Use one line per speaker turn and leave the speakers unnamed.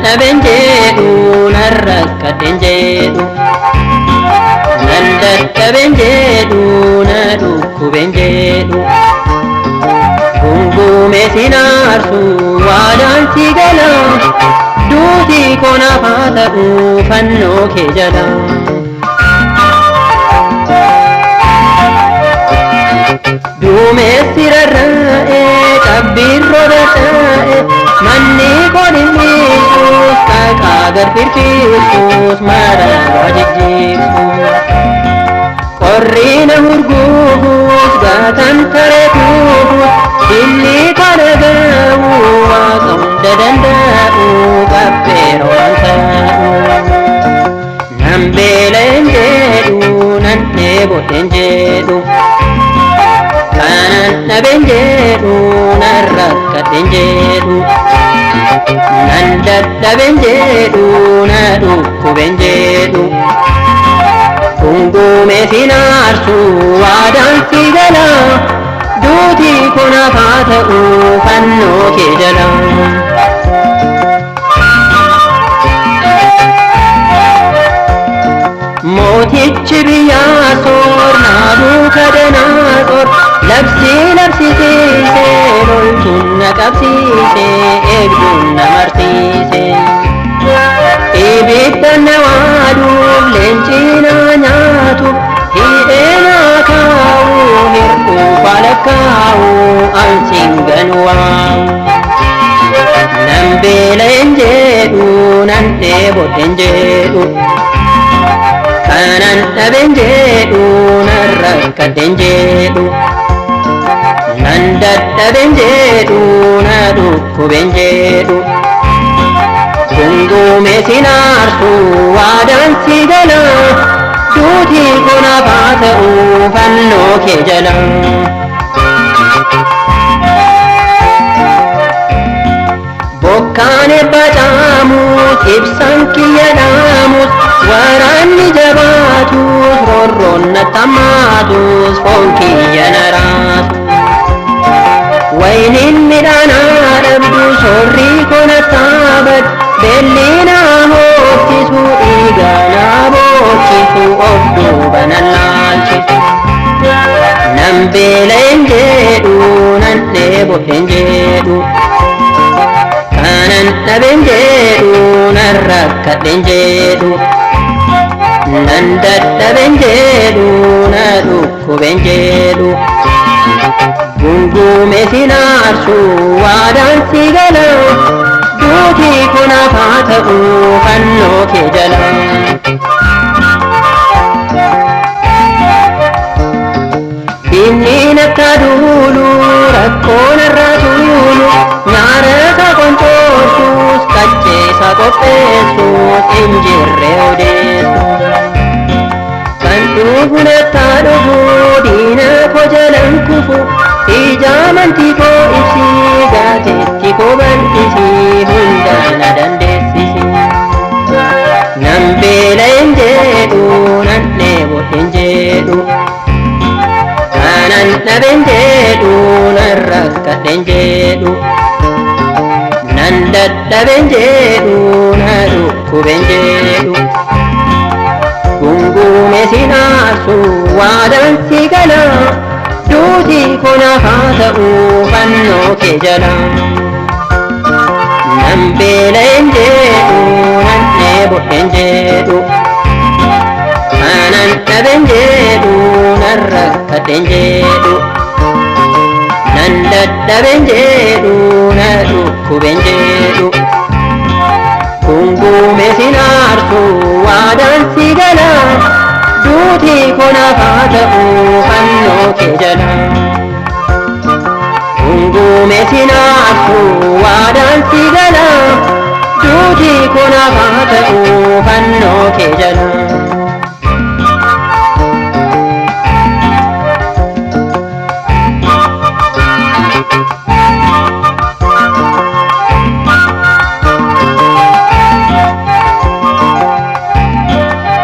dhaben jedhu narrakkadhen jedhu nan dadhaben jedhu na dhukkuben jedhu gungume sinaarsu waadaan si gala duuti konaaf haa ta'u fannoo kee jala duumessi rarraa'ee cabbiin rodarraa'e manni godhinniisuus qaqaa garfirfiisuus mararaa jijjiirsuus qorri na hurguufuus gaatan tareetuus dilli kana ga'u waaqa hunda danda'u qabbeera waan ta'u nan beela'en jedhu nan dheeboten jedhu kanan dhaben jedhu nan rakkadhen jedhu nan dadhaben jedhu na dhukkuben jedhu gungume sinaarsu waadaan si gala duuti konaaf haa ta'u fannoo kee jala mootichi biyyaa soor Naabuukadnezar labsiisee loltuun na qabsiisee eegduun na marsiisee ibidda na waaduuf leenci na nyaatuuf hidhee na kaa'u hir'uu falakkaa'u ansiin ganuwaawu nan beela'en jedhu nan dheeboten jedhu kanan dhaben jedhu nan rakkadhen jedhu nan dadhaben jedhu na dhukkuben jedhu gungume sinaarsu waadaan si gala duuti konaaf haa ta'u fannoo kee jala bokkaan ebbacaamus ibsaan kiyya dhaamus waraanni jabaatus roorroon natti hammaatus foon kiyya na raasu wayniin midhaanaa dhabdu soorri kona taabad beelli na hooftisu dhiiga na bookkisu of duuba nan laalchisu nan beela'en jedhu nan dheeboten jedhu kanan dhaben jedhu nan rakkadhen jedhu nan dadhaben jedhu na dhukkuben jedhu gungume sinaarsu waadaan si gala duuti konaaf haa ta'u fannoo kee jala binniin akka duulu rakkoon irraa tuulu nyaara isa qoncoorsuus qacceesa qopheessuus hin jirre odeessu kan dhufu nattaa dhufu diina koo jalan kufu ija amantii koo ibsi gaateetti koo bal'isi hunda na dandeessisi nan beela'en jedhu nan dheeboten jedhu kanan dhaben jedhu nan rakkadhen jedhu nan dadhaben jedhu na dhukkuben jedhu gungume sinaarsu waadaan si gala duuti konaaf haa ta'u fannoo kee jala nan beela'en jedhu nan dheeboten jedhu kanan dhaben jedhu nan rakkadhen jedhu nan dadhaben jedhu na dhukkuben jedhu gungume sinaarsu waadaan si gala duuti konaaf haa ta'u fannoo kee jala gungume sinaarsu waadaan si gala duuti konaaf haa ta'u fannoo kee jala